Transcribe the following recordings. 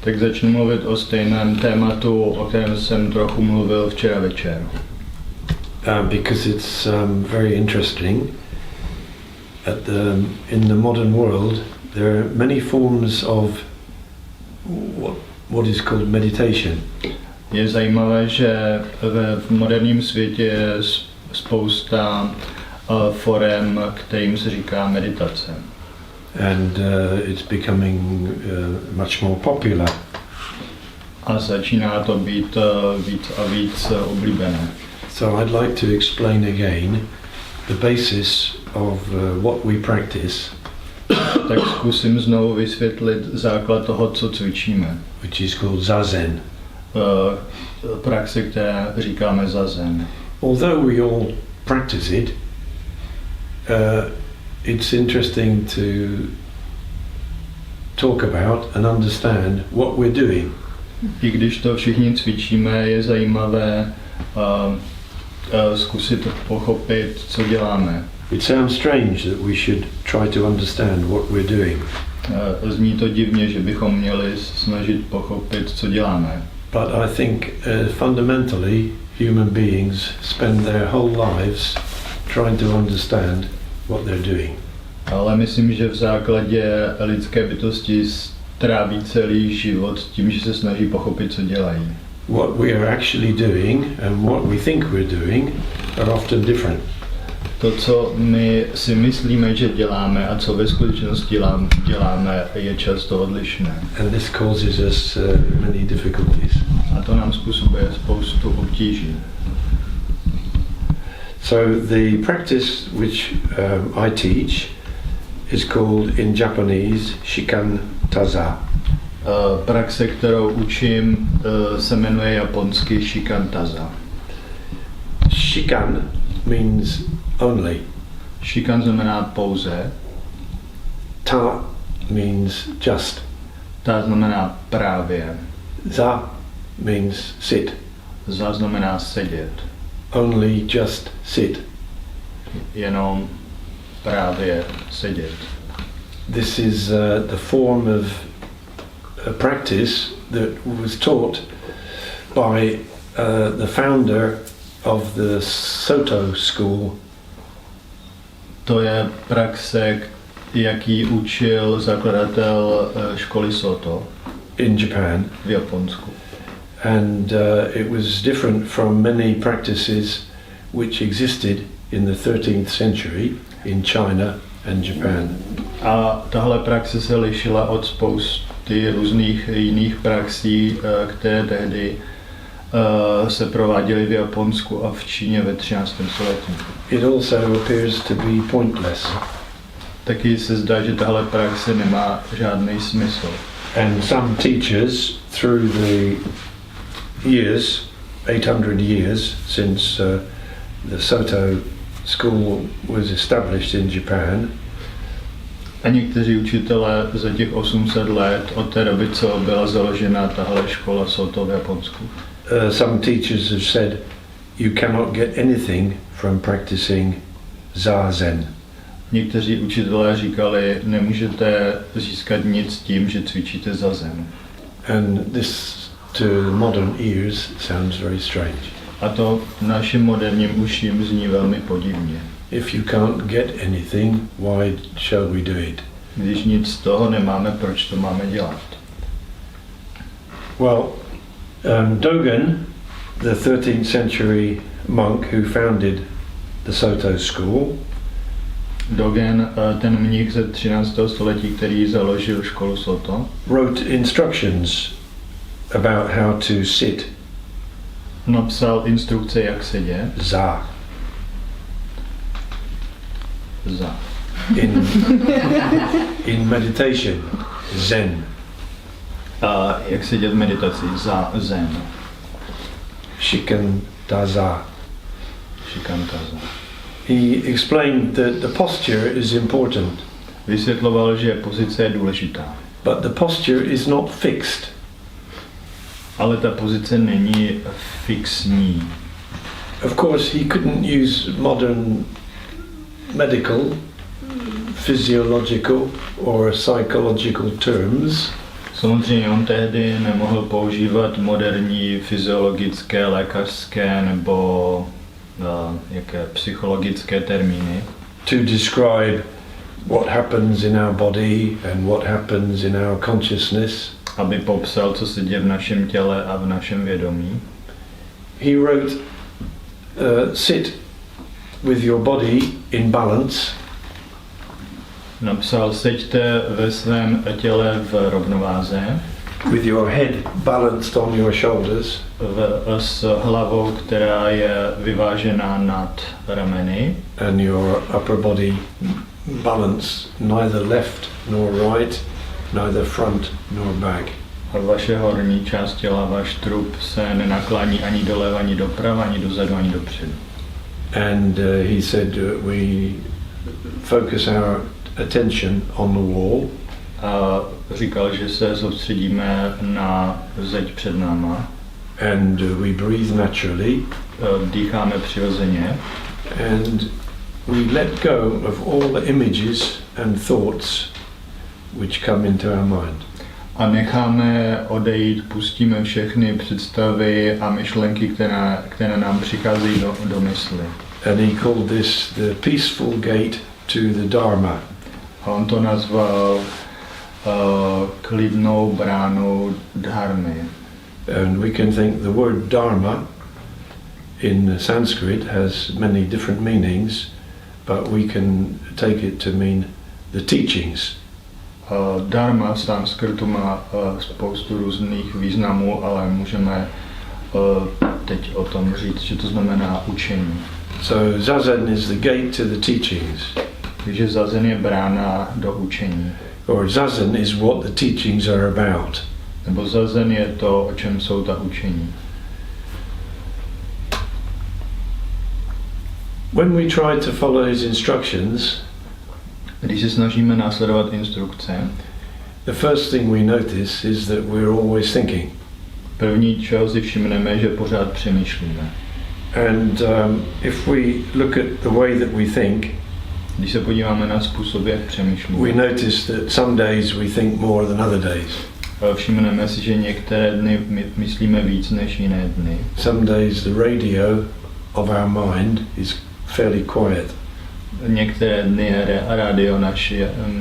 Tak začnu mluvit o stejném tématu, o kterém jsem trochu mluvil včera večer. Because it's very interesting. In the modern world, there are many forms of what is called meditation. Je zajímavé, že v moderním světě je spousta forem, kterým se říká meditace. And it's becoming much more popular. A začíná to být víc a víc oblíbené. So I'd like to explain again the basis of what we practice. Tak zkusím znovu vysvětlit základ toho, co cvičíme. Which is called zazen. Praxe, které říkáme zazen. Although we all practice it, it's interesting to talk about and understand what we're doing. I když to všichni cvičíme, je zajímavé zkusit pochopit, co děláme. It sounds strange that we should try to understand what we're doing. Zní to divně, že bychom měli snažit pochopit, co děláme. But I think fundamentally human beings spend their whole lives trying to understand what they're doing. Ale myslím, že v základě lidské bytosti tráví celý život tím, že se snaží pochopit, co dělají. What we are actually doing and what we think we're doing are often different. To, co my si myslíme, že děláme a co ve skutečnosti děláme, je často odlišné. And this causes us many difficulties. A to nám způsobuje spoustu obtíží. So the practice which I teach is called in Japanese shikan taza. Praxe, kterou učím, se jmenuje japonsky shikan taza. Shikan means only. Shikan znamená pouze. Ta means just. Ta znamená právě. Za means sit. Za znamená sedět. Only just sit. Jenom právě sedět. This is the form of a practice that was taught by the founder of the Soto school. To je praxe, jaký učil zakladatel školy Soto in Japan, v Japonsku. And it was different from many practices which existed in the 13th century in China and Japan. A tahle praxe se lišila od spousty různých jiných praxí, které tehdy se prováděly v Japonsku a v Číně ve 13. století. It also appears to be pointless. Taky se zdá, že tahle praxe nemá žádný smysl. And some teachers through the years, 800 years since the Soto school was established in Japan, a někteří učitelé za těch 800 let od té doby, co byla založena tahle škola Soto v Japonsku, some teachers have said you cannot get anything from practicing zazen. Někteří učitelé říkali, nemůžete získat nic tím, že cvičíte zazen. And this to modern ears sounds very strange. A to našim moderním uším zní velmi podivně. If you can't get anything, why shall we do it? Když nic z toho nemáme, proč to máme dělat? Well, Dogen, the 13th century monk who founded the Soto school, Dogen, ten mnich ze 13. století, který založil školu Soto, wrote instructions about how to sit. Napsal instrukce, jak sedět. Za. In meditation, Zen. Jak sedět v meditaci, Zen. Shikan taza. Shikan taza. He explained that the posture is important. Vysvětloval, že pozice je důležitá. But the posture is not fixed. Ale ta pozice není fixní. Of course, he couldn't use modern medical, physiological or psychological terms. Samozřejmě on tehdy nemohl používat moderní fyziologické, lékařské nebo jaké psychologické termíny. To describe what happens in our body and what happens in our consciousness. Aby popsal, co se děje v našem těle a v našem vědomí. He wrote, sit with your body in balance. Napsal, seďte ve svém těle v rovnováze. With your head balanced on your shoulders. S hlavou, která je vyvážená nad rameny. And your upper body balanced neither left nor right, neither front nor back. A vaše horní část těla, váš trup se nenaklání ani doleva, ani doprava, ani dozadu, ani dopředu. And he said we focus our attention on the wall. A říkal, že se soustředíme na zeď před náma. And we breathe naturally. Dýcháme přirozeně. And we let go of all the images and thoughts which come into our mind. A necháme odejít, pustíme všechny představy a myšlenky, které nám přicházejí do mysli. And he called this the peaceful gate to the Dharma. A on to nazval klidnou bránou dharmy. And we can think the word Dharma in Sanskrit has many different meanings, but we can take it to mean the teachings. Dharma v sanskrtu má spoustu různých významů, ale můžeme teď o tom říct, že to znamená učení. So Zazen is the gate to the teachings. Takže zazen je brána do učení. Or Zazen is what the teachings are about. Nebo zazen je to, o čem jsou ta učení. When we try to follow his instructions, když se snažíme následovat instrukce, the first thing we notice is that we're always thinking. První, čeho si všimneme, že pořád přemýšlíme. And if we look at the way that we think, když se podíváme na způsob, jak přemýšlíme, we notice that some days we think more than other days. Všimneme si, že některé dny myslíme víc než jiné dny. Some days the radio of our mind is fairly quiet. Některé dny je rádio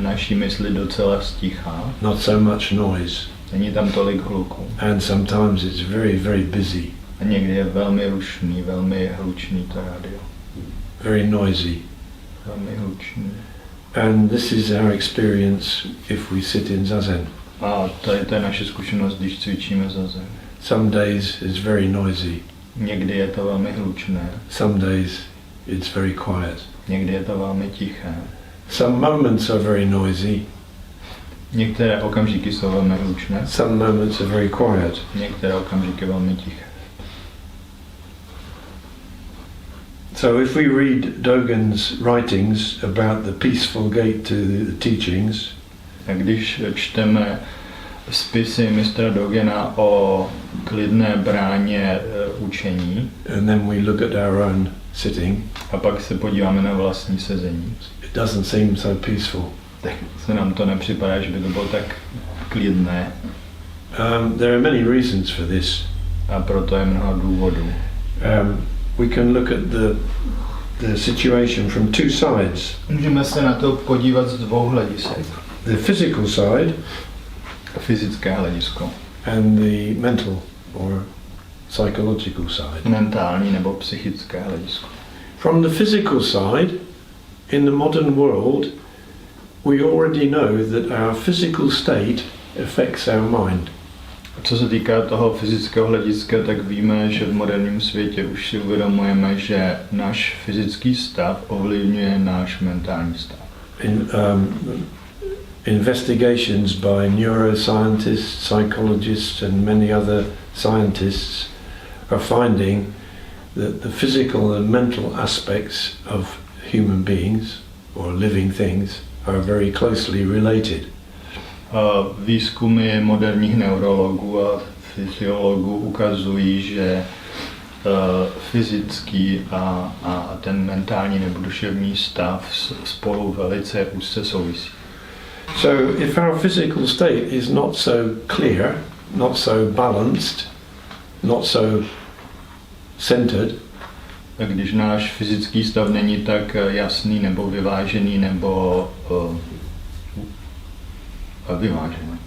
naší mysli docela stichá. Not so much noise. Není tam tolik hluku. And sometimes it's very, very busy. A někdy je velmi rušný, velmi hlučný to rádio. Very noisy. Velmi hlučný. And this is our experience if we sit in Zazen. A to je naše zkušenost, když cvičíme zazen. Some days it's very noisy. Někdy je to velmi hlučné. Some days it's very quiet. Někdy je to velmi tiché. Some moments are very noisy. Některé okamžiky jsou velmi hlučné. Some moments are very quiet. Některé okamžiky velmi tiché. So if we read Dogen's writings about the peaceful gate to the teachings, a když čteme spisy mistra Dogena o klidné bráně učení, and then we look at our own sitting, a pak se podíváme na vlastní sezení, it doesn't seem so peaceful. Tak se nám to nepřipadá, že by to bylo tak klidné. There are many reasons for this. A proto je mnoho důvodů. We can look at the situation from two sides. Můžeme se na to podívat z dvou hledisek. The physical side, fyzické hledisko, and the mental or psychological side. Mentální nebo psychické hledisko. From the physical side, in the modern world, we already know that our physical state affects our mind. Co se týká toho fyzického hlediska, tak víme, že v moderním světě už si uvědomujeme, že náš fyzický stav ovlivňuje náš mentální stav. Investigations by neuroscientists, psychologists and many other scientists are finding that the physical and mental aspects of human beings or living things are very closely related. Výzkumy moderních neurologů a fyziologů ukazují, že fyzický a ten mentální nebo duševní stav spolu velice úzce souvisí. So if our physical state is not so clear, not so balanced, not so centered, A když náš fyzický stav není tak jasný nebo vyvážený nebo vyvážený,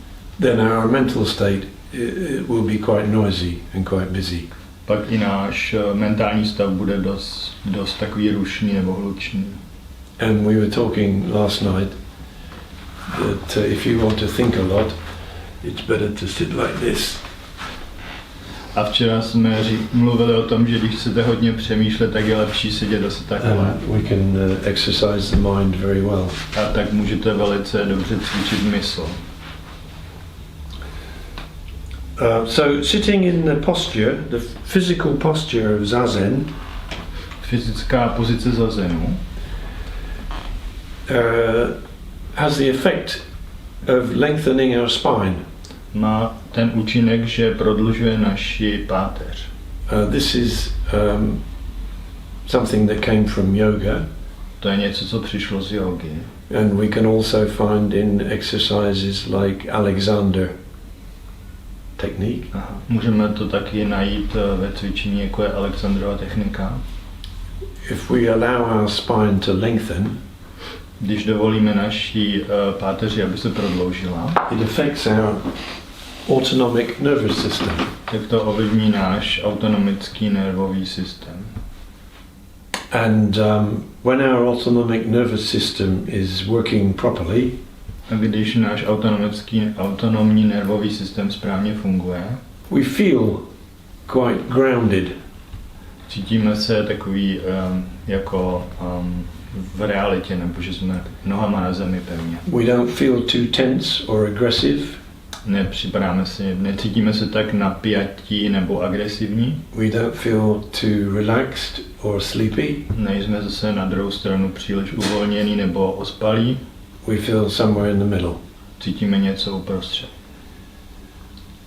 then our mental state it will be quite noisy and quite busy. pak i náš mentální stav bude dost takový rušný nebo hlučný. And we were talking last night that if you want to think a lot, it's better to sit like this. A včera jsme mluvili o tom, že když chcete hodně přemýšlet, tak je lepší sedět zase takhle. We can exercise the mind very well. A tak můžete velice dobře cvičit mysl. So sitting in the posture, the physical posture of zazen, Fyzická pozice zazenu has the effect of lengthening our spine. má ten účinek, že prodlužuje naši páteř. This is something that came from yoga, To je něco, co přišlo z jógy. and we can also find in exercises like Alexander technique. Aha. Můžeme to taky najít ve cvičení, jako je Alexandrova technika. If we allow our spine to lengthen, Když dovolíme naší páteři, aby se prodloužila, it affects our autonomic nervous system. tak to ovlivní náš autonomický nervový systém. And when our autonomic nervous system is working properly, A když náš autonomní nervový systém správně funguje, we feel quite grounded. cítíme se takový jako v realitě, nebo že jsme nohama na zemi pevně. We don't feel too tense or aggressive. Necítíme se tak napjatí nebo agresivní. We don't feel too relaxed or sleepy. Nejsme zase na druhou stranu příliš uvolnění nebo ospalí. We feel somewhere in the middle. Cítíme něco uprostřed.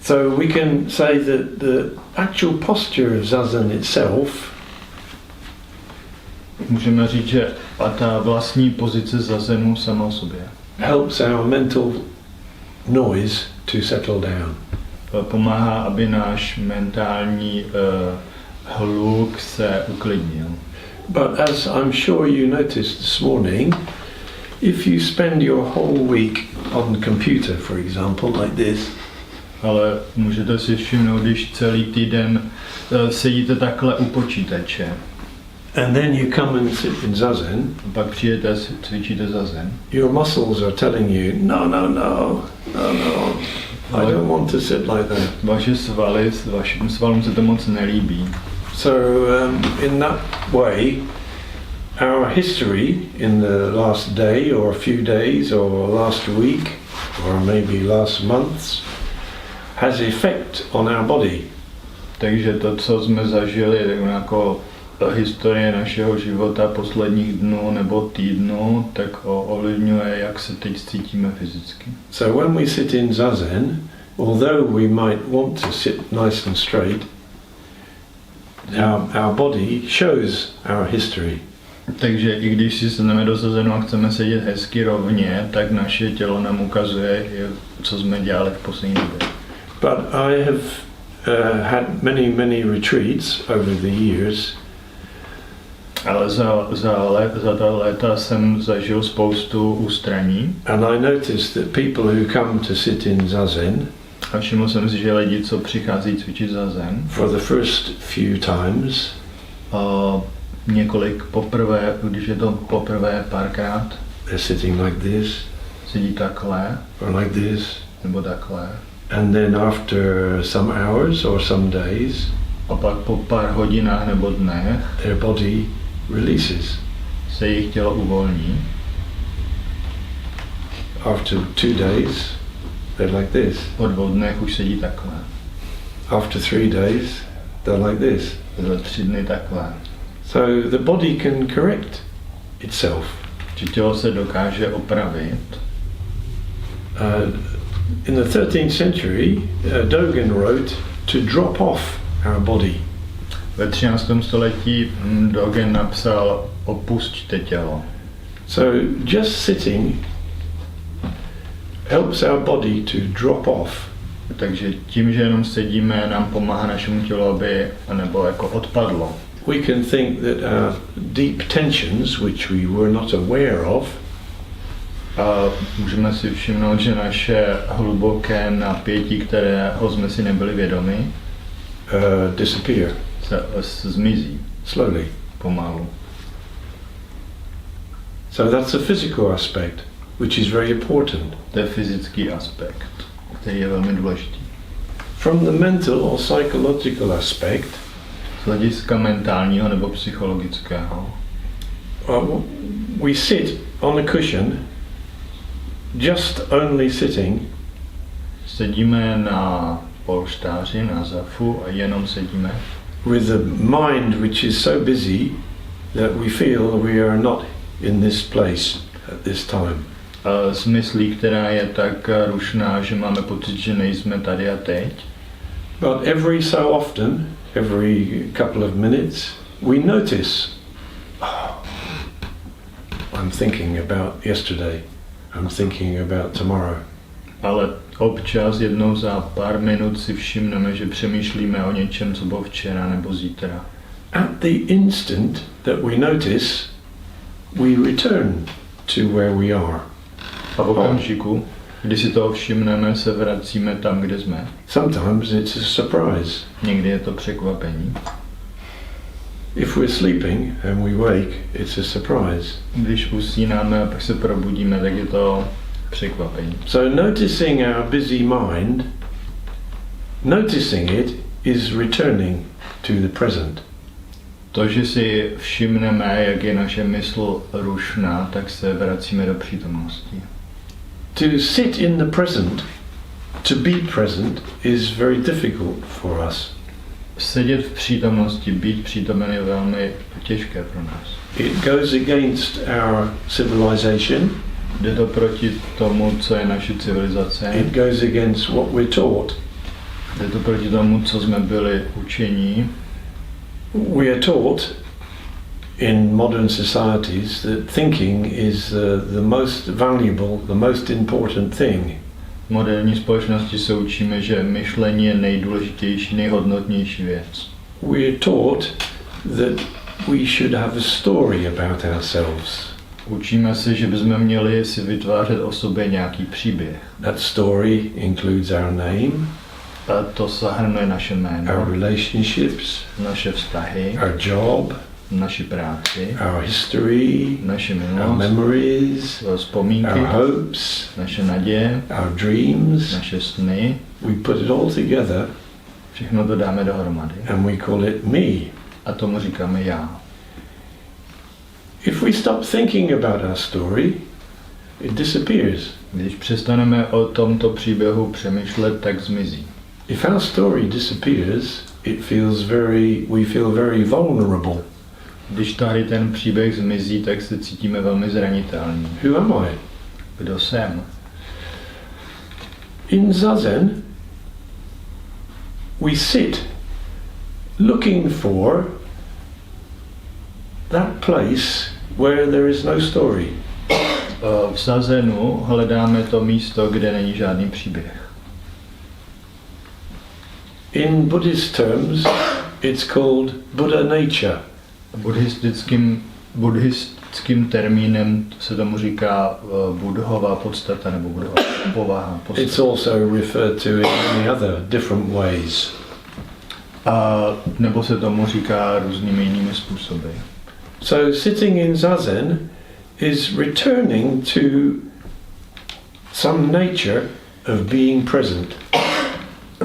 So we can say that the actual posture of zazen itself Můžeme říct, že ta vlastní pozice zazenu sama o sobě helps our mental noise to settle down. pomáhá, aby náš mentální hluk se uklidnil. But as I'm sure you noticed this morning, if you spend your whole week on the computer, for example, like this, Ale můžete si všimnout, když celý týden sedíte takhle u počítače and then you come and sit in zazen, a pak přijdete, cvičíte zazen, your muscles are telling you, no, I don't want to sit like that. vaše svaly, vašim svalům se to moc nelíbí. So in that way, our history in the last day or a few days or last week or maybe last months has effect on our body. Takže to, co jsme zažili, je jako historie našeho života posledních dnů nebo týdnů, tak ovlivňuje, jak se teď cítíme fyzicky. So when we sit in zazen, although we might want to sit nice and straight, our body shows our history. Takže i když si sedneme do zazenu a chceme sedět hezky rovně, tak naše tělo nám ukazuje, co jsme dělali v poslední době. But I have had many retreats over the years. Ale za ta léta jsem zažil spoustu ústraní. And I noticed that people who come to sit in zazen A všiml jsem si, že lidi, co přichází cvičit zazen, for the first few times, když je to poprvé párkrát, they're sitting like this sedí takhle, or like this, nebo takhle. and then after some hours or some days, A pak po pár hodinách nebo dnech their body releases. se jejich tělo uvolní. After 2 days, they're like this. Po 2 dnech už sedí takhle. After 3 days, they're like this. Za 3 dny takhle. So the body can correct itself. Že tělo se dokáže opravit. In the 13th century, Dogen wrote to drop off our body. Ve 13. století Dogen napsal opusťte tělo. So just sitting helps our body to drop off. Takže tím, že jenom sedíme, nám pomáhá našemu tělu, aby nebo jako odpadlo. We can think that our deep tensions, which we were not aware of, A můžeme si všimnout, že naše hluboké napětí, kterého jsme si nebyli vědomi, disappear se zmizí slowly. pomalu. So that's a physical aspect, which is very important. To je fyzický aspekt, který je velmi důležitý. From the mental or psychological aspect, Z hlediska mentálního nebo psychologického, we sit on a cushion, just only sitting, sedíme na polštáři, na zafu a jenom sedíme. with a mind which is so busy that we feel we are not in this place at this time. S myslí, která je tak rušná, že máme pocit, že nejsme tady a teď. But every so often, every couple of minutes, we notice, I'm thinking about yesterday, I'm thinking about tomorrow. Ale občas jednou za pár minut si všimneme, že přemýšlíme o něčem, co bylo včera nebo zítra. At the instant that we notice, we return to where we are. A v okamžiku, kdy si toho všimneme, se vracíme tam, kde jsme. Sometimes it's a surprise. Někdy je to překvapení. If we're sleeping and we wake, it's a surprise. Když usínáme a pak se probudíme, tak je to překvapení. So noticing our busy mind, noticing it is returning to the present. To, že si všimneme, jak je naše mysl rušná, tak se vracíme do přítomnosti. To sit in the present, to be present, is very difficult for us. Sedět v přítomnosti, být přítomen je velmi těžké pro nás. It goes against our civilization. Jde to proti tomu, co je naše civilizace. It goes against what we're taught. Jde to proti tomu, co jsme byli učení. We are taught in modern societies that thinking is the most valuable, the most important thing. V moderní společnosti se učíme, že myšlení je nejdůležitější, nejhodnotnější věc. We are taught that we should have a story about ourselves. Učíme se, že bychom měli si vytvářet o sobě nějaký příběh. That story includes our name, A to zahrnuje naše jméno, our relationships, naše vztahy, our job, naši práci, our history, naše our minulost, memories, vzpomínky, our hopes, naše naděje, our dreams. naše sny. We put it all together Všechno to dáme dohromady. and we call it me. A tomu říkáme já. If we stop thinking about our story, it disappears. Když přestaneme o tomto příběhu přemýšlet, tak zmizí. If our story disappears, we feel very vulnerable. Když tady ten příběh zmizí, tak se cítíme velmi zranitelní. Who am I? Kdo jsem? In Zazen, we sit looking for that place where there is no story. V Sazenu hledáme to místo, kde není žádný příběh. In Buddhist terms, it's called Buddha nature. Buddhistickým termínem se tomu říká Buddhova podstata nebo Buddhova povaha. It's also referred to in many other different ways. A nebo se tomu říká různými jinými způsoby. So sitting in Zazen is returning to some nature of being present.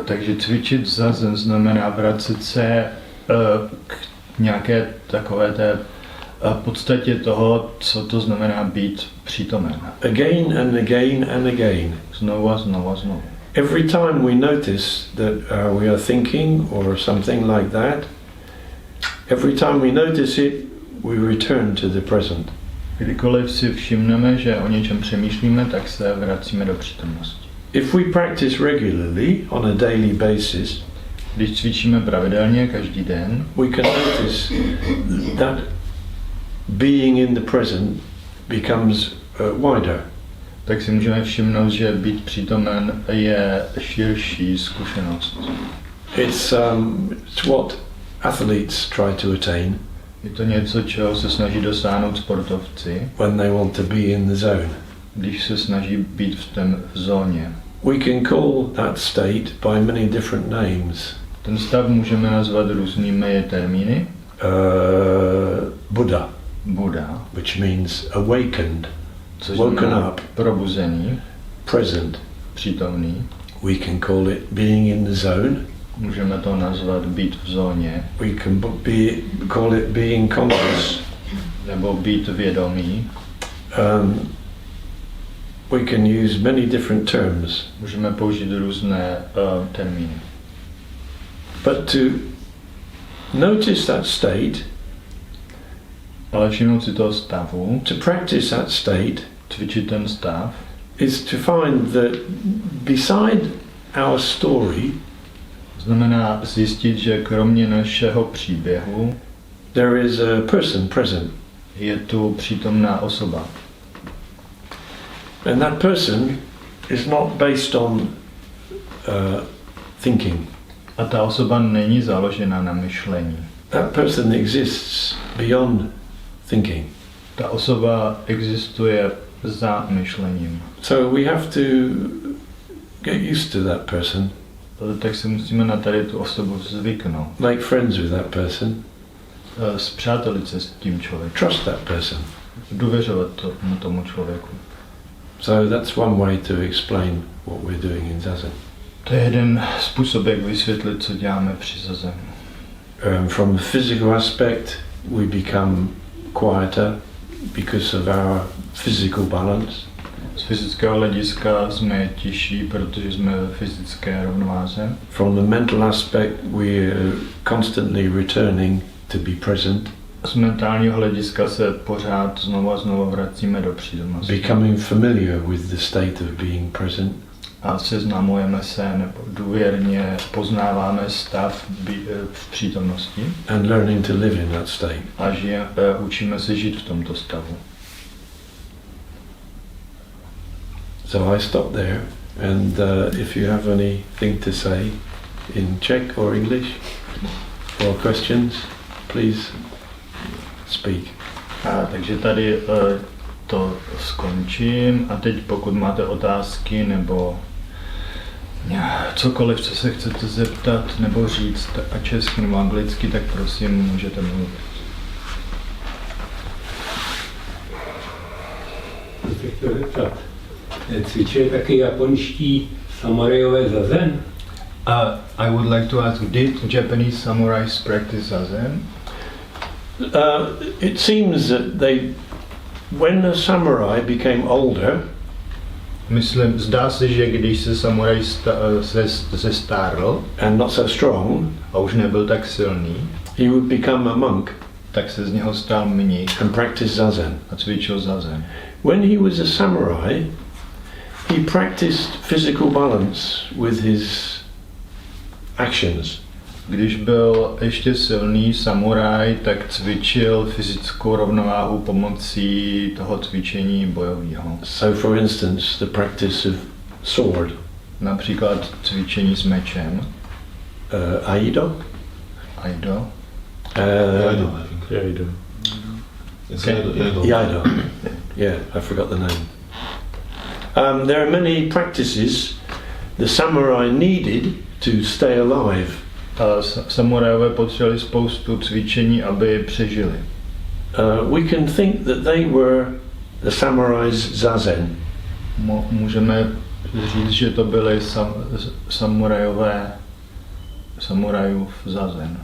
Takže cvičit zazen znamená vracet se k nějaké takové té podstatě toho, co to znamená být přítomen. Again and again and again. Znovu a znovu a znovu. Every time we notice that we are thinking or something like that, every time we notice it, we return to the present. Kdykoliv si všimneme, že o něčem přemýšlíme, tak se vracíme do přítomnosti. If we practice regularly on a daily basis, když cvičíme pravidelně každý den, we can notice that being in the present becomes wider. tak si můžeme všimnout, že být přítomen je širší zkušenost. It's what athletes try to attain Je to něco, čeho se snaží dosáhnout sportovci, when they want to be in the zone. když se snaží být v zóně. We can call that state by many different names. Ten stav můžeme nazvat různými termíny. Buddha, Buddha, which means awakened, což woken znamená up, probuzený, present. přítomný. We can call it being in the zone. Můžeme to nazvat být v zóně, We can call it being conscious. nebo být vědomý. We can use many different terms. Můžeme použít různé termíny. But to notice that state, Ale všimnout si toho stavu, to practice that state, cvičit ten stav, is to find that beside our story, znamená zjistit, že kromě našeho příběhu there is a person present. je tu přítomná osoba. And that person is not based on thinking. A ta osoba není založena na myšlení. That person exists beyond thinking. Ta osoba existuje za myšlením. So we have to get used to that person, Tak si musíme na tady tu osobu zvyknout. make friends with that person, Spřátelit se s tím člověkem. trust that person. Důvěřovat tomu člověku. So that's one way to explain what we're doing in Zazen. To je jeden způsob, jak vysvětlit, co děláme při zazenu. From a physical aspect, we become quieter because of our physical balance. Z fyzického hlediska jsme tiší, protože jsme ve fyzické rovnováze. From the mental aspect, we're constantly returning to be present, Z mentálního hlediska se pořád znovu vracíme do přítomnosti. becoming familiar with the state of being present. A seznamujeme se nebo důvěrně poznáváme stav v přítomnosti and learning to live in that state. a učíme se žít v tomto stavu. So I stop there, and if you have anything to say in Czech or English or questions, please speak. Takže tady to skončím a teď pokud máte otázky nebo cokoliv, co se chcete zeptat nebo říct a česky nebo anglicky, tak prosím, můžete mluvit. Bych chtěl zeptat, cvičili taky japonští samurajové zazen? I would like to ask, did Japanese samurais practice zazen? It seems that when a samurai became older, Zdá se, že když se samuraj zestárl and not so strong, a už nebyl tak silný, he would become a monk tak se z něho stal mnich and practice zazen. a cvičil zazen. When he was a samurai, he practiced physical balance with his actions. Když byl ještě silný samuraj, tak cvičil fyzickou rovnováhu pomocí toho cvičení bojového. So, for instance, the practice of sword, Například cvičení s mečem, aido, aido, Jaido. Yeah, I forgot the name. There are many practices the samurai needed to stay alive. A samurajové potřebovali spoustu cvičení, aby přežili. We can think that they were the samurai's zazen. Můžeme říct, že to byly samurajův zazen.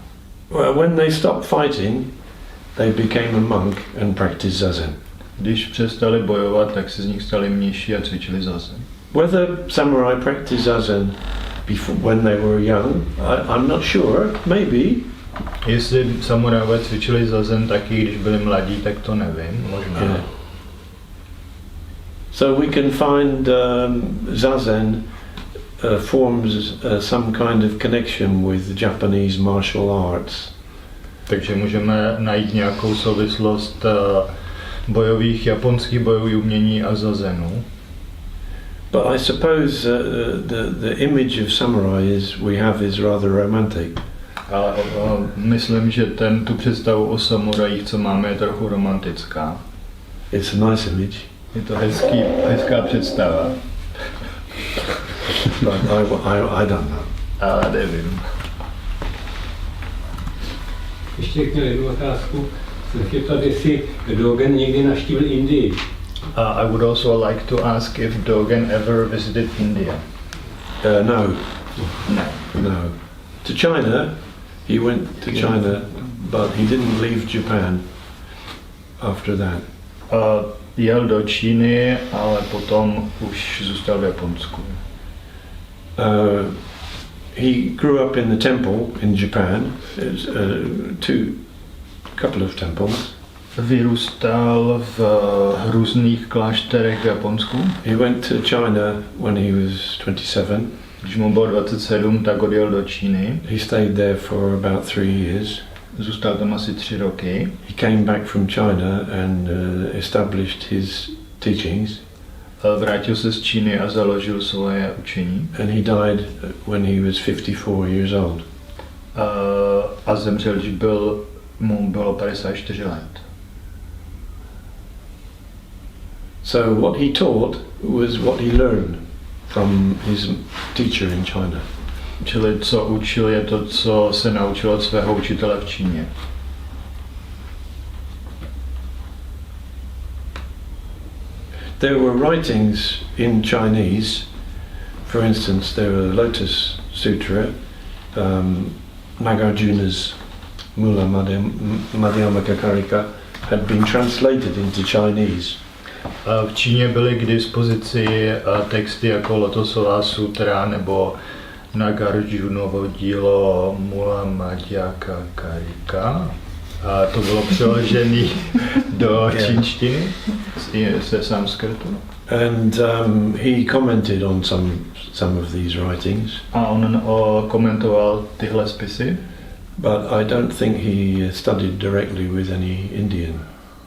Well, when they stopped fighting, they became a monk and practiced zazen. Když přestali bojovat, tak se z nich stali mniši a cvičili zazen. Whether samurai practiced zazen when they were young, I'm not sure. Maybe. Jestli samurajové cvičili zazen taky, když byli mladí, tak to nevím. Možná. Yeah. So we can find zazen forms some kind of connection with Japanese martial arts. Takže můžeme najít nějakou souvislost japonských bojových umění a zazenu. But I suppose the image of samurai we have is rather romantic. Ale myslím, že tu představu o samurajích, co máme, je trochu romantická. It's a nice image. Je to hezká představa. But I don't know. Ale nevím. Ještě měl jednu otázku. Chci se zeptat, jestli Dogen někdy navštívil Indii. I would also like to ask if Dogen ever visited India. No. No. No. To China, he went to China, but he didn't leave Japan after that. Jel do Číny, ale potom už zůstal v Japonsku. He grew up in the temple in Japan. It's couple of temples. Vyrůstal v různých klášterech v Japonsku. He went to China when he was 27. Když mu bylo 27, tak odjel do Číny. He stayed there for about 3 years. Zůstal tam asi 3 roky. He came back from China and established his teachings. Vrátil se z Číny a založil svoje učení. And he died when he was 54 years old. A zemřel, když mu bylo 54 let. So what he taught was what he learned from his teacher in China. Čili co učil, je to, co se naučil od svého učitele v Číně. There were writings in Chinese. For instance, there were Lotus Sutra, Nagarjuna's Mula Madhyamaka Karika had been translated into Chinese. V Číně byly k dispozici texty jako Lotosová sutra nebo Nagarjunovo dílo Mula Madhyamaka Karika. A to bylo přeložené do čínštiny ze sanskrtu. And he commented on some of these writings. A on komentoval tyhle spisy. But I don't think he studied directly with any Indian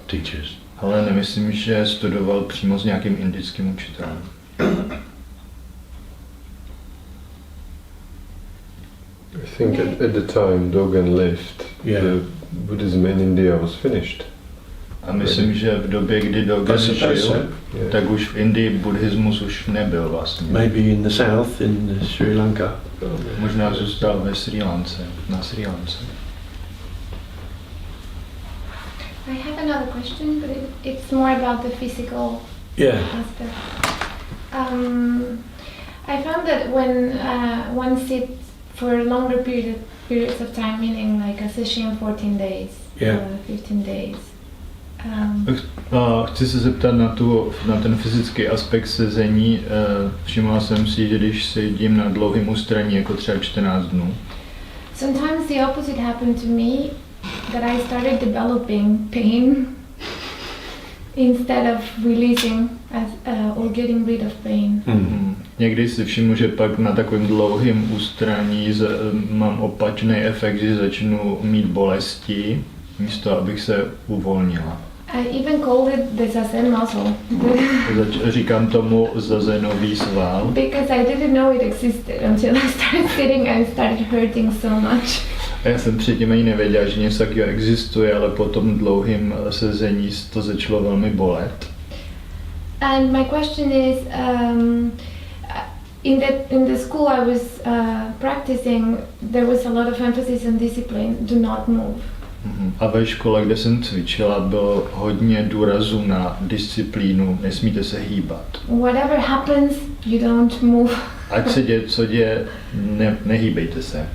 teachers. Ale nemyslím, že studoval přímo s nějakým indickým učitelem. I think at the time Dogen left, the Buddhism in India was finished. A myslím, že v době, kdy Dogen žil, tak už v Indii buddhismus už nebyl vlastně. Maybe in the south, in Sri Lanka. Možná zůstal ve Srí Lance, na Srí Lance. I have another question, but it's more about the physical aspect. I found that when one sits for longer periods of time, meaning like a session 14 days, 15 days. Chci se zeptat na ten fyzický aspekt sezení. Všimla jsem si, že když sedím na dlouhém ústraní, jako třeba 14 dnů. Sometimes the opposite happened to me, that I started developing pain instead of releasing or getting rid of pain. Mm-hmm. Někdy si všimnu, že pak na takovém dlouhém ústraní mám opačný efekt, že začnu mít bolesti, místo abych se uvolnila. I even called it the zazen muscle. Říkám tomu zazenový sval. Because I didn't know it existed until I started sitting and started hurting so much. A já jsem předtím ani nevěděla, že něco takového existuje, ale po tom dlouhém sezení to začalo velmi bolet. And my question is, in the school I was practicing, there was a lot of emphasis on discipline, do not move. A ve škole, kde jsem cvičila, bylo hodně důrazu na disciplínu, nesmíte se hýbat. Whatever happens, you don't move. Ať se děje, co děje, nehýbejte se.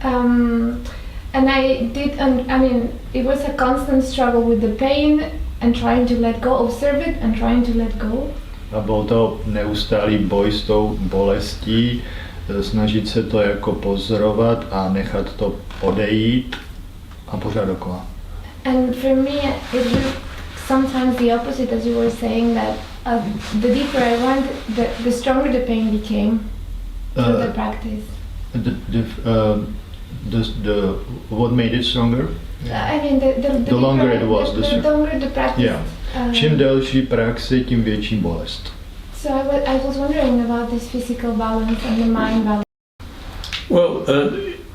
And I mean, it was a constant struggle with the pain and trying to let go, observe it and trying to let go. A byl to neustálý boj s tou bolestí, snažit se to jako pozorovat a nechat to odejít a pořád dokola. And for me, it was sometimes the opposite, as you were saying, that the deeper I went, the stronger the pain became through the practice. What made it stronger? I mean, the longer it was, the longer the practice. Yeah. Čím delší praxe, tím větší bolest. So I was wondering about this physical balance and the mind balance. Well,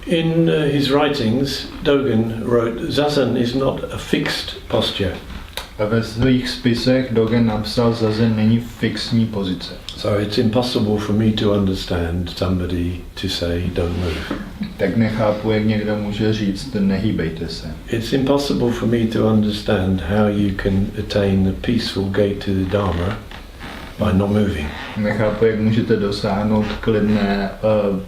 in his writings, Dogen wrote, Zazen is not a fixed posture. A ve svých spisech Dogen napsal, zazen není fixní pozice. So it's impossible for me to understand somebody to say don't move. Tak nechápu, jak někdo může říct, nehýbejte se. It's impossible for me to understand how you can attain a peaceful gate to the Dharma by not moving. Nechápu, jak můžete dosáhnout klidné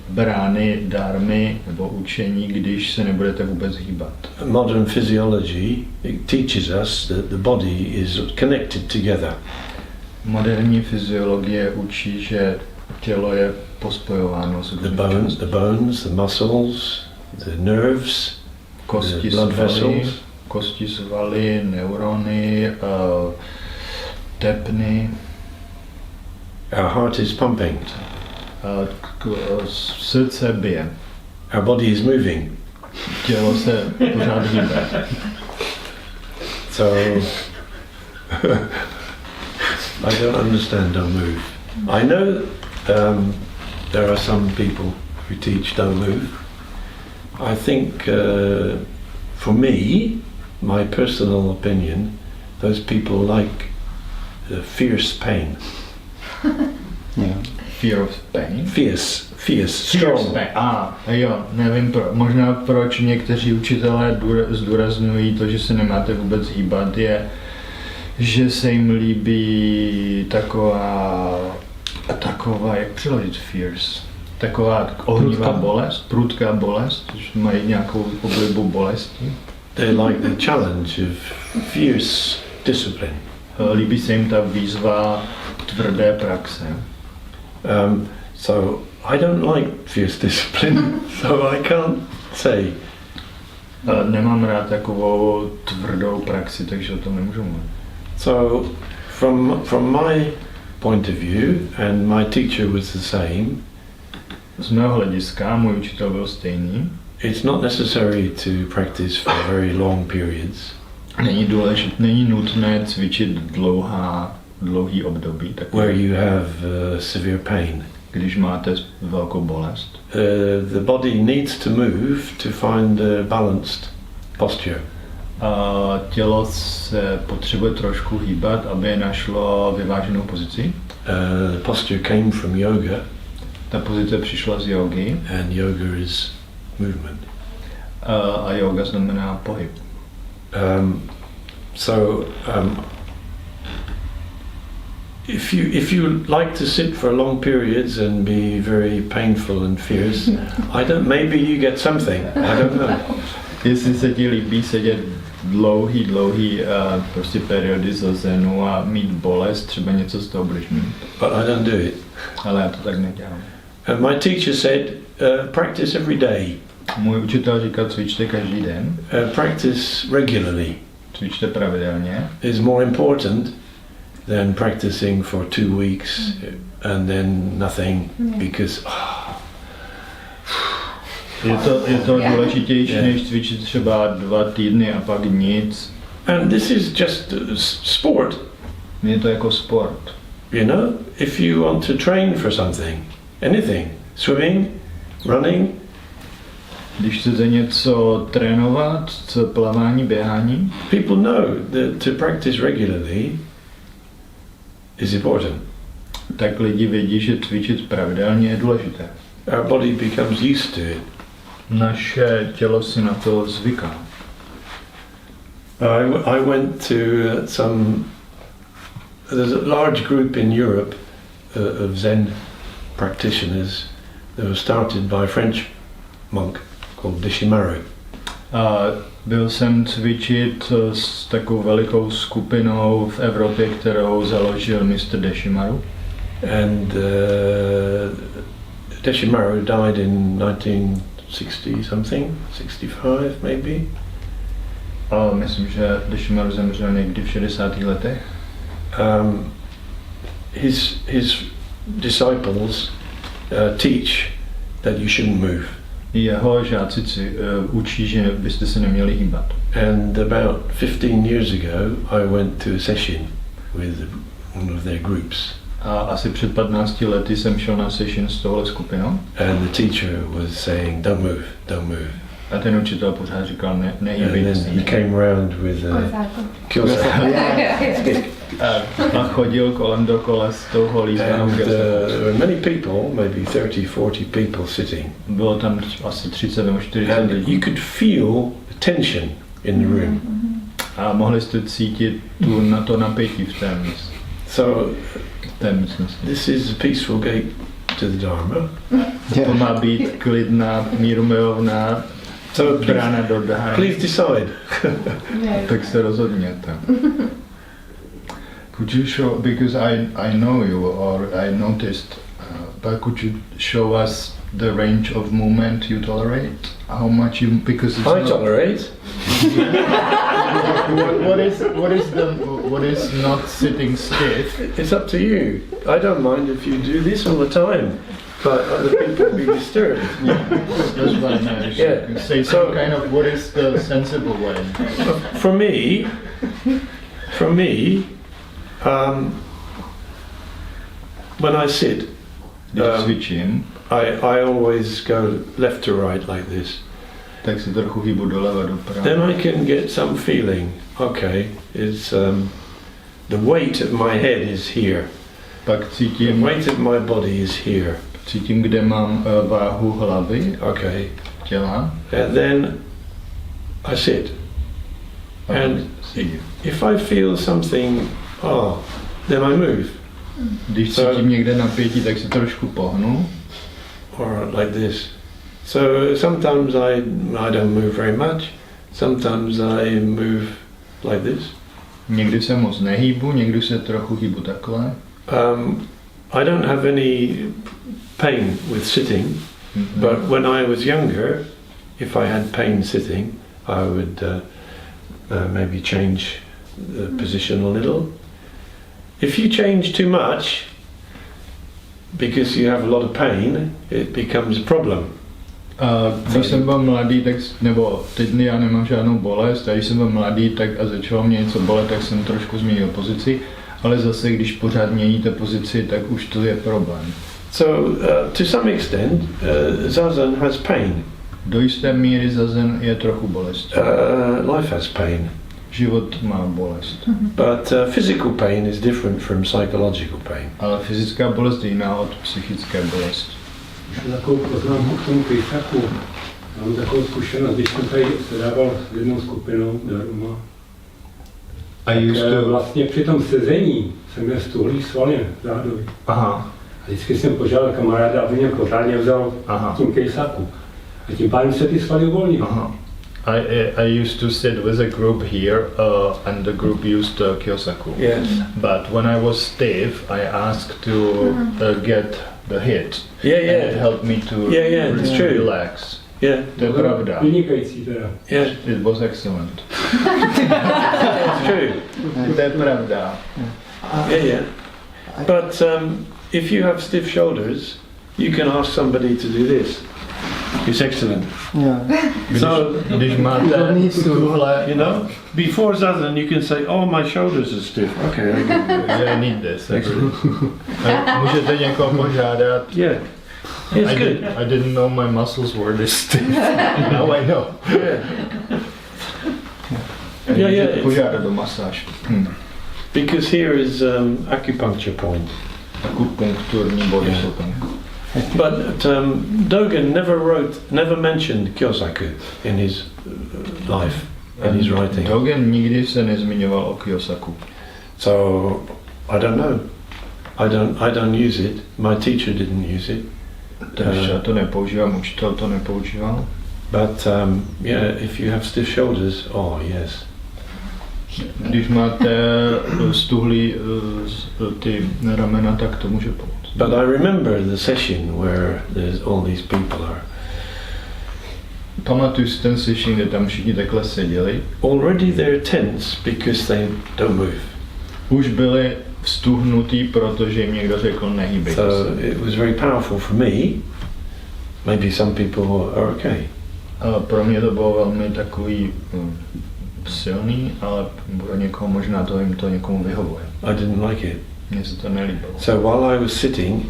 brány dármy nebo učení, když se nebudete vůbec hýbat. Modern physiology, it teaches us that the body is connected together. Moderní fyziologie učí, že tělo je pospojováno s The bones, the muscles, the nerves, kosti, the blood vessels. Kosti, svaly, neurony, tepny. Our heart is pumping. Srdce bije. Our body is moving. Tělo se pořád hýbe. So I don't understand don't move. I know there are some people who teach don't move. I think for me, my personal opinion, those people like fierce pain. Yeah. Fear of pain. Fierce, strong. Jo, nevím možná proč někteří učitelé zdůrazňují to, že se nemáte vůbec hýbat, je, že se jim líbí taková, jak přeložit fierce, taková ohnivá bolest, prudká bolest, že mají nějakou oblibu bolesti. They like the challenge of fierce discipline. Líbí se jim ta výzva tvrdé praxe. So I don't like fierce discipline, so I can't say. Nemám rád takovou tvrdou praxi, takže o tom nemůžu mluvit. So from my point of view, and my teacher was the same. Z mého hlediska, můj učitel byl stejný. It's not necessary to practice for very long periods. Není nutné cvičit dlouhý období, where you have severe pain. Když máte velkou bolest. The body needs to move to find a balanced posture. Tělo se potřebuje trošku hýbat, aby našlo vyváženou pozici. The posture came from yoga. Ta pozice přišla z jógy. And yoga is movement. A yoga znamená pohyb. If you like to sit for long periods and be very painful and fierce, maybe you get something. I don't know. Jestli se ti líbí sedět dlouhý prostě periody zazenu a mít bolest, třeba něco z toho budeš mít. But I don't do it. Ale já to tak nedělám. And my teacher said, practice every day. Můj učitel říkal, cvičte každý den. Practice regularly. Cvičte pravidelně. Is more important than practicing for 2 weeks and then nothing because je to důležitější, než cvičit třeba 2 týdny a pak nic. And this is just sport. Je to jako sport. You know, if you want to train for something, anything, swimming, running. Když chcete něco trénovat, plavání, běhání. People know that to practice regularly is important. Tak lidi vědí, že cvičit pravidelně je důležité. Our body becomes used to it. Naše tělo si na to zvyká. I went to there's a large group in Europe of Zen practitioners that was started by a French monk called Deshimaru. Byl jsem cvičit s takovou velikou skupinou v Evropě, kterou založil Mr. Deshimaru. And Deshimaru died in 1960 something, 65 maybe. Myslím, že Deshimaru zemřel někdy v 60. letech. His disciples teach that you shouldn't move. Jeho žáci učí, že byste se neměli hýbat. And about 15 years ago, I went to a session with one of their groups. A asi před 15 lety jsem šel na session s touhle skupinou. And the teacher was saying, don't move, don't move. A ten učitel pořád říkal, And nehýbejte se. then he came round with Kiyosaki. A chodil kolem dokola s tou holízvanou And Kiyosakou. there were many people, maybe 30, 40 people sitting. Bylo tam asi 30 nebo 40 And lidí. you could feel the tension in the room. A mohli jste cítit to napětí v té místnosti. This is a peaceful gate to the Dharma. To má být klidná, mírumilovná brána do Dharmy. Please decide. Tak se rozhodněte. Could you show, because I know you, or I noticed, but could you show us the range of movement you tolerate? How much you, because it's I tolerate. what is not sitting stiff? It's up to you. I don't mind if you do this all the time, but other people will be disturbed. That's what I know. Yeah. Say some kind of what is the sensible way. For me, when I sit, Když cvičím, I always go left to right like this. tak si trochu hýbu doleva doprava. Then I can get some feeling. Okay, it's the weight of my head is here. Pak The cítím, weight of my body is here. kde mám váhu hlavy, Okay, těla. and then I sit. And if I feel something, then I move. Když cítím někde napětí, tak se trošku pohnu. Or like this. So sometimes I don't move very much. Sometimes I move like this. Někdy se moc nehýbu, někdy se trochu hýbu takhle. I don't have any pain with sitting, but when I was younger, if I had pain sitting, I would maybe change the position a little. If you change too much, because you have a lot of pain, it becomes a problem. Když jsem byl mladý, tak, nebo teď já nemám žádnou bolest, a když jsem byl mladý tak a začalo mě něco bolet, tak jsem trošku změnil pozici, ale zase, když pořád měníte pozici, tak už to je problém. So, to some extent, zazen has pain. Do jisté míry zazen je trochu bolest. Life has pain. Život má bolest. But physical pain is different from psychological pain. Ale fyzická bolest je jiná od psychické bolesti. Takovou poznámku k tomu pejsaku. Mám takovou zkušenost, když jsem tady sedával s jednou skupinou Dharma. Vlastně při tom sezení jsem měl stuhlý svaly zádovi. Aha. A vždycky jsem požádal kamaráda, aby mě pořádně vzal tím kejsaku. A tím pádem se ty svaly uvolnily. I used to sit with a group here, and the group used Kyosaku. Yes. But when I was stiff, I asked to get the hit. Yeah, And it helped me to it's true. relax. Yeah. To je pravda. Vynikající teda. Yeah. It was excellent. It's true. To je pravda. Yeah. But if you have stiff shoulders, you can ask somebody to do this. It's excellent. Yeah. Když máte tuhle, You know, before zazen you can say, "Oh, my shoulders are stiff." Okay, I need this. Můžete někoho požádat. yeah, it's good. I didn't know my muscles were this stiff. Now I know. Yeah. Požádat o masáž. Because here is acupuncture point. Akupunkturní body jsou tam. But Dogen never mentioned Kyosaku in his life, in his writing. Dogen nikdy se nezmiňoval o Kyosaku. So I don't know. I don't use it. My teacher didn't use it. Takže já to nepoužívám, učitel to nepoužíval. But yeah, if you have stiff shoulders, yes. Když máte stuhlý ty ramena, tak to může pomoct. But I remember the session where there's all these people are. Pamatuju si ten session, kde tam všichni takhle seděli. Already they're tense because they don't move. Už byli vstuhnutí, protože jim někdo řekl nehýbejte So se. it was very powerful for me. Maybe some people are okay. A pro mě to bylo velmi takový silný, ale pro někoho možná to jim to někomu vyhovuje. I didn't like it. Mně se to nelíbilo. So while I was sitting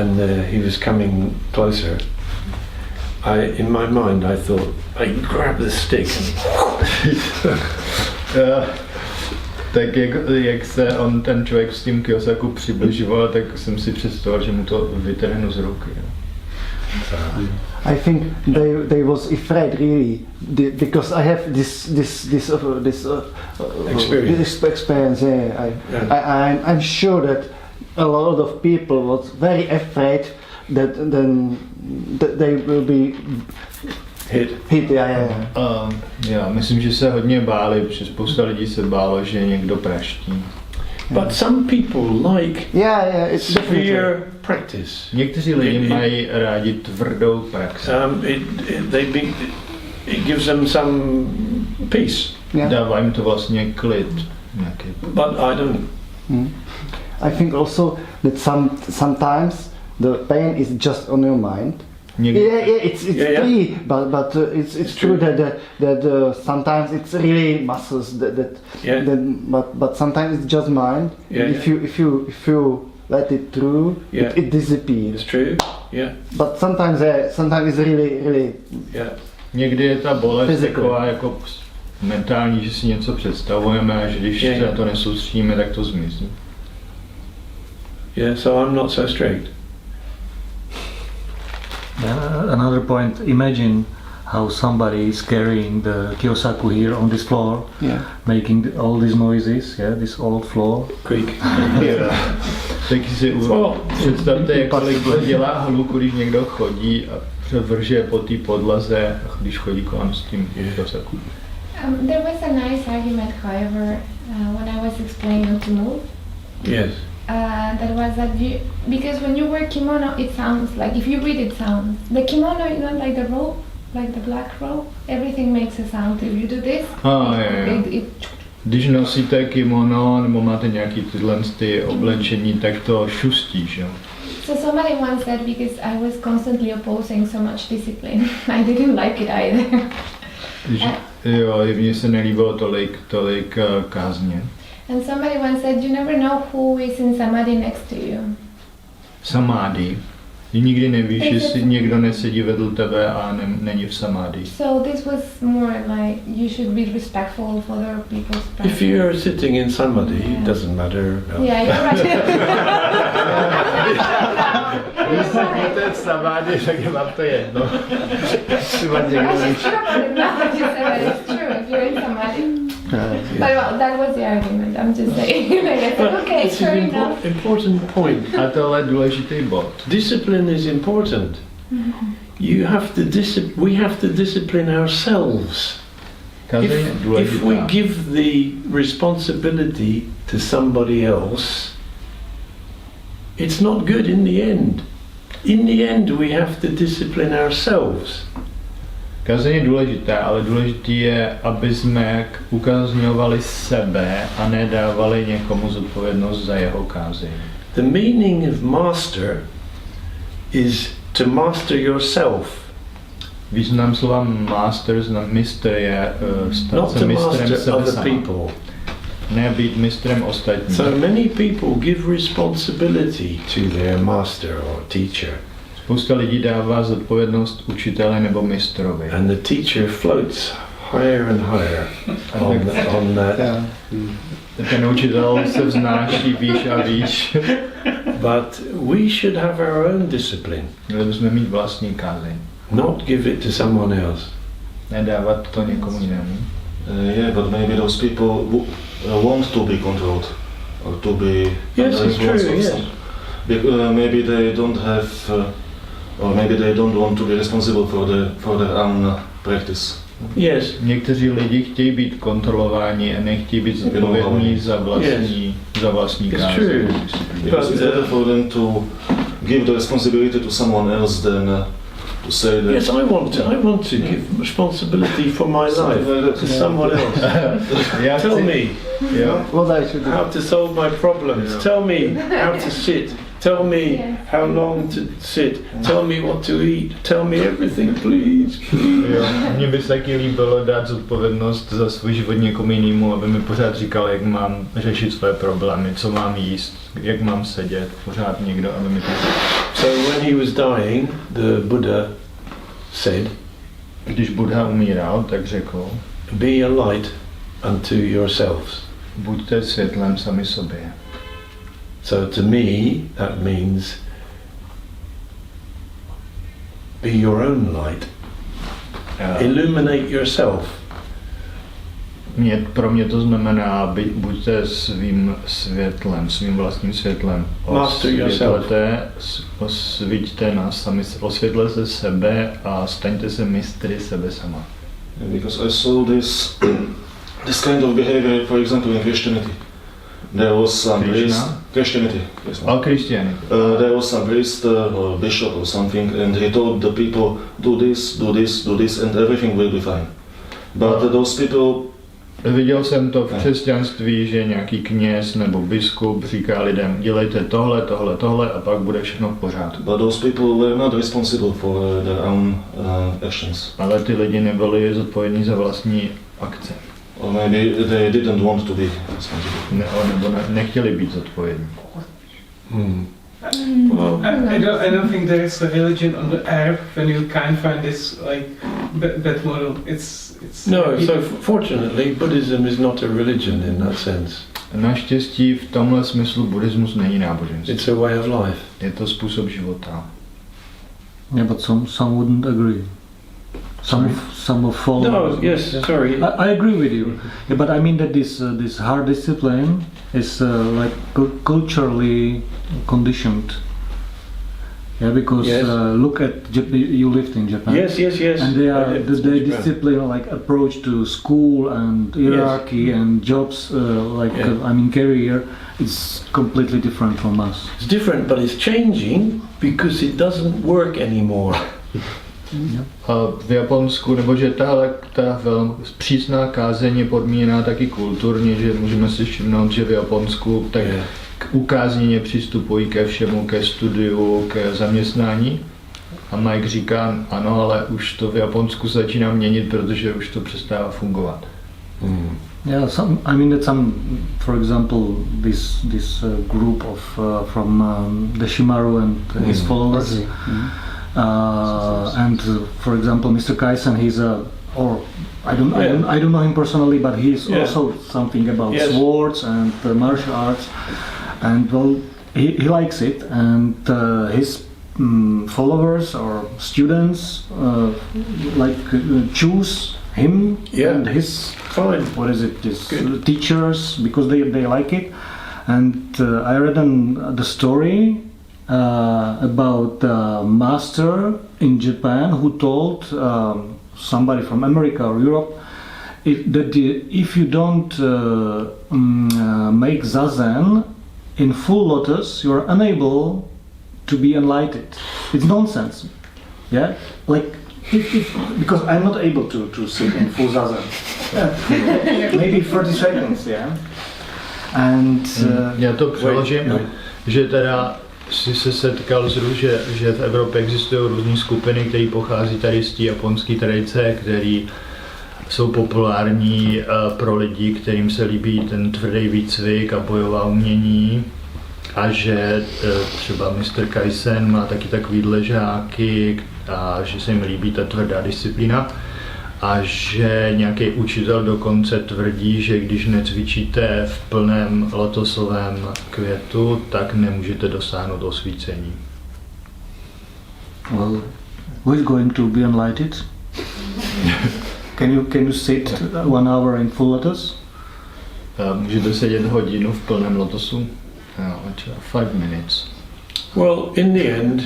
and he was coming closer, in my mind I thought, I grab the stick Tak jak se ten člověk s tím Kiyosaku přibližoval, tak jsem si představoval, že mu to vytrhnu z ruky. I think they was afraid really because I have this experience. Yeah, I'm sure that a lot of people was very afraid that they will be hit. Yeah. Já myslím, že se hodně báli, protože spousta lidí se bálo, že někdo praští. But some people like It's severe practice. Někteří lidi mají rádi tvrdou praxi. It gives them some peace. Yeah. Dává jim to vlastně klid. But I don't. I think also that sometimes the pain is just on your mind. It's free, but it's true that sometimes it's really muscles but sometimes it's just mind. If you let it through, it disappears. It's true. Yeah. But sometimes it's really. Yeah. Někdy je ta bolest taková jako mentální, že si něco představujeme a že když se na to nesoustředíme, tak to zmizí. Yeah, so I'm not so strict. Another point, imagine how somebody is carrying the Kiyosaku here on this floor, making all these noises, this old floor. Creak. Tak si představte, kolik to dělá hluku, když někdo chodí a vrže po té podlaze, když chodí kolem s tím Kiyosaku. There was a nice argument, however, when I was explaining how to move. Yes. That was that because when you wear kimono, it sounds like, if you read it sounds. The kimono, you know, like the rope, like the black rope, everything makes a sound. If you do this, Když nosíte kimono nebo máte nějaký tyhle oblečení, tak to šustí, že? So somebody once said, because I was constantly opposing so much discipline, I didn't like it either. Mně se nelíbilo tolik kázně. And somebody once said, you never know who is in samadhi next to you. Samadhi. Nikdy nevíš, jestli někdo nesedí vedle tebe a není v samadhi. So this was more like you should be respectful of other people's practice. If you're sitting in samadhi, it doesn't matter. Yeah, you're right. Když sedíte v samadhi, tak je vám to jedno. It's true if you're in samadhi. But well, that was the argument. I'm just saying. I said, okay, it's fair an enough. important point. A tohle je důležitý bod. Discipline is important. You have to we have to discipline ourselves. If we give the responsibility to somebody else, it's not good in the end. In the end, we have to discipline ourselves. Kázeň je důležitá, ale důležité je, aby jsme ukazňovali sebe a nedávali někomu zodpovědnost za jeho kázeň. The meaning of master is to master yourself. Význam slova master, mistr je stát se mistrem sebe sama. Ne být mistrem ostatních. So many people give responsibility to their master or teacher. Spousta lidí dává zodpovědnost učiteli nebo mistrovi. And the teacher floats higher and higher on that. Ten učitel se vznáší výš a výš. But we should have our own discipline. Měli bychom mít vlastní kázeň. Not give it to someone else. Nedávat to někomu jinému. Yeah, but maybe those people want to be controlled or to be. Yes, it's true. Yes. Maybe they don't have, or maybe they don't want to be responsible for their own practice. Yes. Někteří lidi chtějí být kontrolováni a nechtějí být zodpovědní za vlastní kázeň. Because it's better for them to give the responsibility to someone else than to say that. Yes, I want to give responsibility for my life to someone else. Tell me what I should do. How to solve my problems. Tell me how to sit. Tell me how long to sit. Tell me what to eat. Tell me everything, please. Jo, mně by se taky líbilo dát zodpovědnost za svůj život někomu jinému, aby mi pořád říkal, jak mám řešit své problémy, co mám jíst, jak mám sedět, pořád někdo, aby mi to... So when he was dying, the Buddha said, když Buddha umíral, tak řekl, be a light unto yourselves. Buďte světlem sami sobě. So to me, that means be your own light. Illuminate yourself. Pro mě to znamená, buďte svým světlem, svým vlastním světlem. Osvíťte nás sami, osvětlete sebe a staňte se mistry sebe sama. Because I saw this kind of behavior, for example, in Christianity. There was some priest, Christianity. Yes, Christianity. There was some priest or bishop or something, and he told the people, do this, do this, do this, and everything will be fine. But those people... Viděl jsem to v křesťanství, že nějaký kněz nebo biskup říká lidem, dělejte tohle, tohle, tohle a pak bude všechno v pořádku. But those people were not responsible for their own actions. Ale ty lidi nebyli zodpovědní za vlastní akce. Or maybe they didn't want to be responsible. Nebo nechtěli být zodpovědní. Well, I don't think there is a religion on the earth when you can't find this like that model. It's no. So fortunately, Buddhism is not a religion in that sense. Naštěstí v tomhle smyslu buddhismus není náboženství. It's a way of life. Je to způsob života. Yeah, but some wouldn't agree. Some of followers. No, yes, sorry. I agree with you, yeah, but I mean that this hard discipline is like culturally conditioned. Yeah, because look at you lived in Japan. Yes. And they are the discipline, like approach to school and hierarchy and jobs, I mean career, is completely different from us. It's different, but it's changing because it doesn't work anymore. V Japonsku, nebo že ta velmi přísná kázeň je podmíněná taky kulturně, že můžeme si všimnout, že v Japonsku tak k ukázněně přistupují ke všemu, ke studiu, ke zaměstnání. A Mike říká, ano, ale už to v Japonsku začíná měnit, protože už to přestává fungovat. Yeah, I mean that for example, this group of from Deshimaru and his followers. And for example, Mr. Kaisen, he's I don't know him personally, but he's also something about swords and martial arts, and well, he likes it, and his followers or students choose him and his teachers because they like it, and I read the story. About a master in Japan who told somebody from America or Europe that if you don't make zazen in full lotus, you are unable to be enlightened. It's nonsense. Yeah, like because I'm not able to sit in full zazen. Maybe 30 seconds. Yeah, and já to přeložím, že teda jsi se setkal že v Evropě existují různé skupiny, které pochází tady z té japonské tradice, které jsou populární pro lidi, kterým se líbí ten tvrdý výcvik a bojová umění, a že třeba Mr. Kaisen má taky takovýhle žáky a že se jim líbí ta tvrdá disciplína. A že nějaký učitel dokonce tvrdí, že když necvičíte v plném lotosovém květu, tak nemůžete dosáhnout osvícení. Well, who is going to be enlightened? Can you sit 1 hour in full lotus? Můžete sedět hodinu v plném lotosu? 5 minutes. Well, in the end,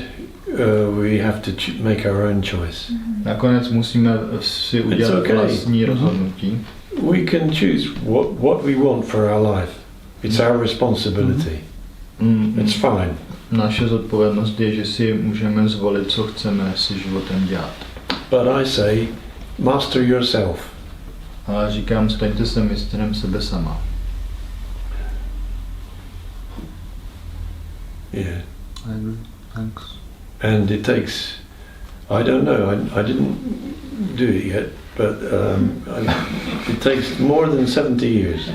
we have to make our own choice. Nakonec musíme si udělat vlastní rozhodnutí. We can choose what we want for our life. It's our responsibility. It's fine. Naše zodpovědnost je, že si můžeme zvolit, co chceme si životem dělat. But I say, master yourself. Ale říkám, staňte se mistrem sebe sama. Yeah. I agree. Thanks. And it takes, I don't know, I didn't do it yet, but it takes more than 70 years.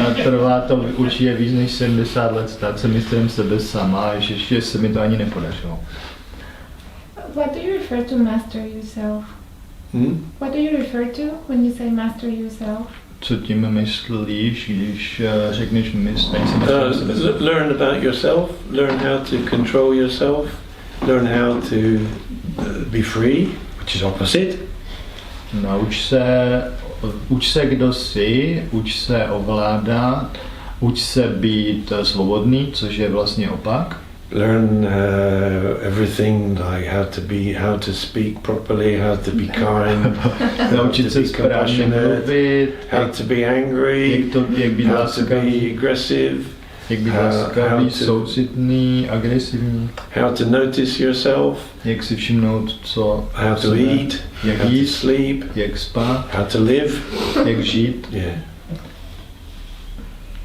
A trvá to určitě víc než 70 let stát se mistrem sebe sama, ještě se mi to ani nepodařilo. What do you refer to master yourself? What do you refer to when you say master yourself? Co tím myslíš, když řekneš mistr sebe? Learn about yourself, learn how to control yourself, learn how to be free, which is opposite. Uč se, kdo jsi, uč se ovládat, uč se být svobodný, což je vlastně opak. Learn everything, like how to speak properly, how to be kind, naučit se správně mluvit, how to be angry, jak být how to be aggressive, jak být laskavý, soucitný, agresivní, how to notice yourself, jak si všimnout, co how to eat, jak how jíst, to sleep, jak spát, how to live, jak žít. Yeah.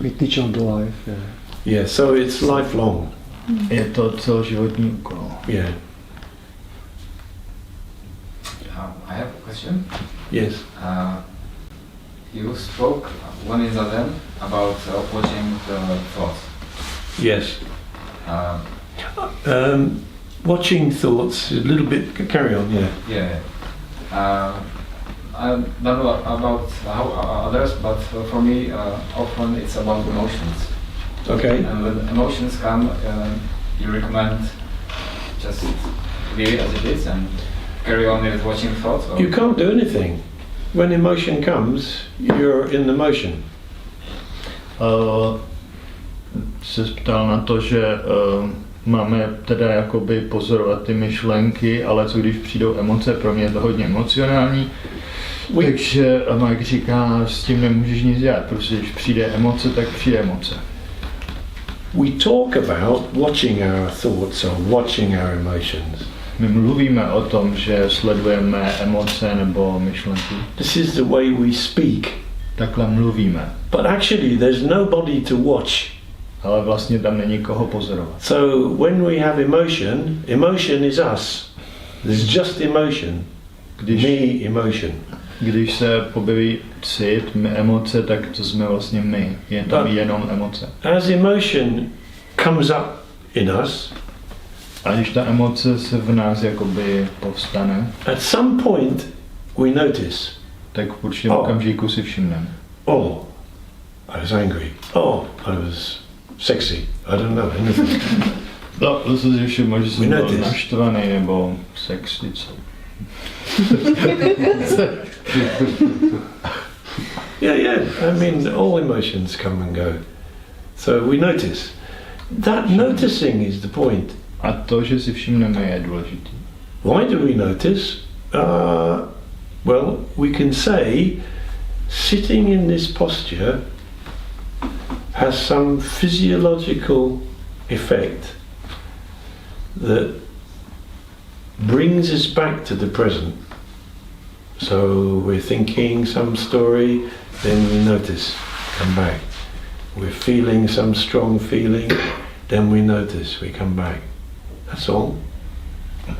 We teach on the life. Yeah. Yeah, so it's lifelong. Je to celoživotní úkol. Yeah. I have a question. Yes. You spoke one is then about watching the thoughts. Yes. Watching thoughts, a little bit, carry on, yeah. Yeah. I don't know about how others, but for me, often it's about emotions. Okay. And when emotions come, you recommend just leave it as it is and carry on with watching thoughts? Or? You can't do anything. When emotion comes, you're in the motion. Se ptal na to, že máme teda jakoby pozorovat ty myšlenky, ale co když přijdou emoce, pro mě je to hodně emocionální. Takže Mike říká, s tím nemůžeš nic dělat, protože když přijde emoce, tak přijde emoce. We talk about watching our thoughts or watching our emotions. My mluvíme o tom, že sledujeme emoce nebo myšlenky. This is the way we speak. Takhle mluvíme. But actually there's nobody to watch. Ale vlastně tam není koho pozorovat. So when we have emotion, emotion is us. There's just emotion. Me, emotion. Když se objeví cit, emoce, tak to jsme vlastně my. Je tam jenom emoce. As emotion comes up in us, a když ta emoce se v nás jakoby povstane, at some point we notice. Tak v určitém okamžiku si všimneme. Oh, I was angry. Oh, I was sexy. I don't know anything. No, to se si všiml, že jsem byl naštvaný nebo sexy. Yeah. I mean, all emotions come and go. So we notice. That noticing is the point. A to, že si všimneme, je důležitý. Why do we notice? Well, we can say sitting in this posture has some physiological effect that brings us back to the present. So we're thinking some story, then we notice, come back. We're feeling some strong feeling, then we notice, we come back. That's all.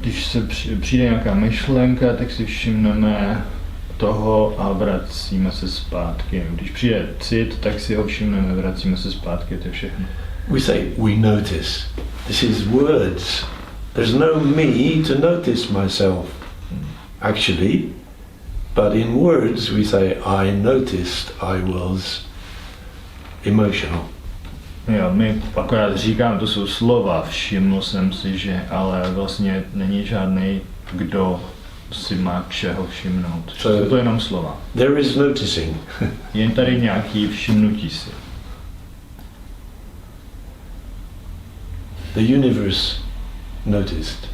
Když se přijde nějaká myšlenka, tak si všimneme toho a vracíme se zpátky. Když přijde cit, tak si ho všimneme, vracíme se zpátky, to je všechno. We say, we notice. This is words. There's no me to notice myself, actually. But in words we say, I noticed I was emotional. Jo, my akorát říkám, to jsou slova, všiml jsem si, že, ale vlastně není žádný, kdo si má čeho všimnout. Jsou to jenom slova. There is noticing. Jen tady nějaký všimnutí si. The universe noticed.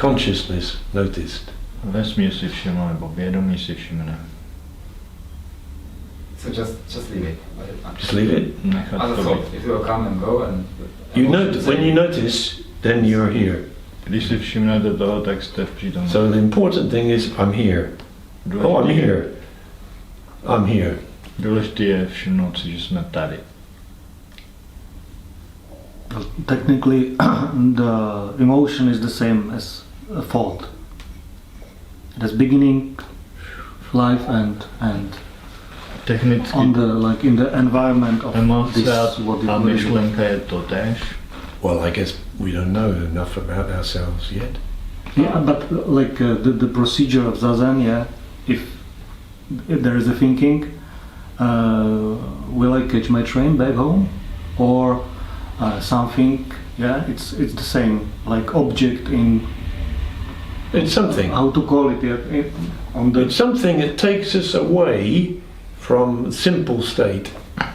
Consciousness noticed. Vesmír si všiml, nebo vědomí si všimne. So just leave it. Just leave it. Nechat as a to thought, být. it will come and go and You notice, when you notice, then you're here. Když si všimnete toho, tak jste v přítomnosti. So the important thing is, I'm here. Oh, I'm here. I'm here. Důležité je všimnout si, že jsme tady. Technically, the emotion is the same as a fault. It has beginning, life, and Technicky on the like in the environment of emoce this. What a it myšlenka je to též. Well, I guess we don't know enough about ourselves yet. Yeah, but like the procedure of zazen, yeah. If there is a thinking, will I catch my train back home, or something? Yeah, it's the same. Like object in. It's something. How to call it? Yeah, on the. It's something that takes us away from simple state.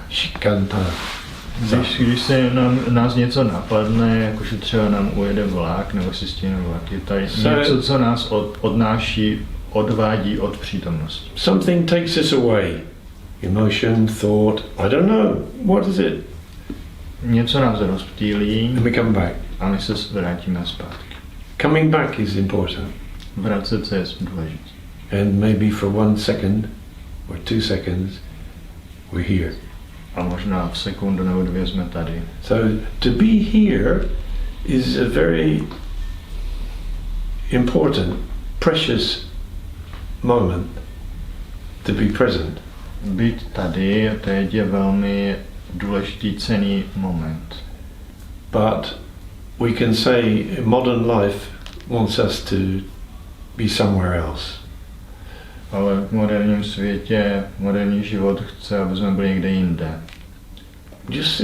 Shikanta. Když se nás něco napadne, jakože třeba nám ujede vlak nebo si stíne vlak, je tady něco, co nás odvádí od přítomnosti. Something takes us away. Emotion, thought, I don't know. What is it? Něco nás rozptýlí And we come back. a my se vrátíme zpátky. Coming back is important. Vracet se je důležité. And maybe for 1 second or 2 seconds, we're here. A možná v sekundu nebo 2 jsme tady. So to be here is a very important, precious moment to be present. Být tady teď je velmi důležitý, cenný moment. But we can say modern life wants us to be somewhere else. Ale v moderním světě, moderní život chce, aby jsme byli někde jinde. Just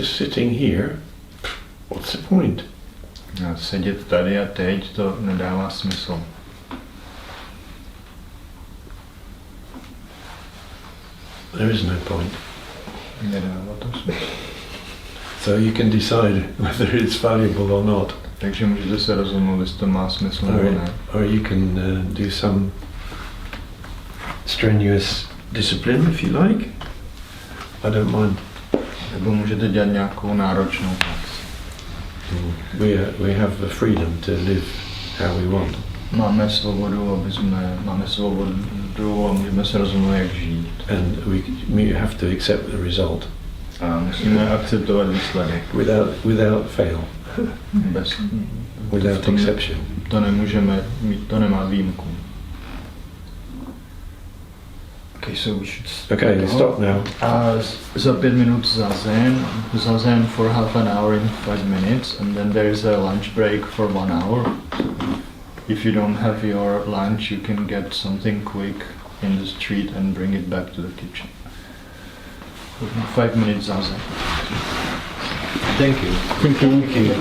sitting here, what's the point? A sedět tady a teď, to nedává smysl. There is no point. Nedává to smysl. So you can decide whether it's valuable or not. Takže můžete se rozhodnout, jestli to má smysl nebo ne. Or you can do some strenuous discipline if you like. I don't mind. Nebo můžete dělat nějakou náročnou praxi. We have the freedom to live how we want. Máme svobodu a můžeme se rozhodnout, jak žít. And we have to accept the result. A musíme akceptovat výsledek. Without fail. Without exception. To nemůžeme mít, to nemá výjimku. Okay, stop now. A za 5 minut zazen for half an hour in 5 minutes, and then there is a lunch break for 1 hour. If you don't have your lunch, you can get something quick in the street and bring it back to the kitchen. 5 minutes zazen. Thank you. Thank you.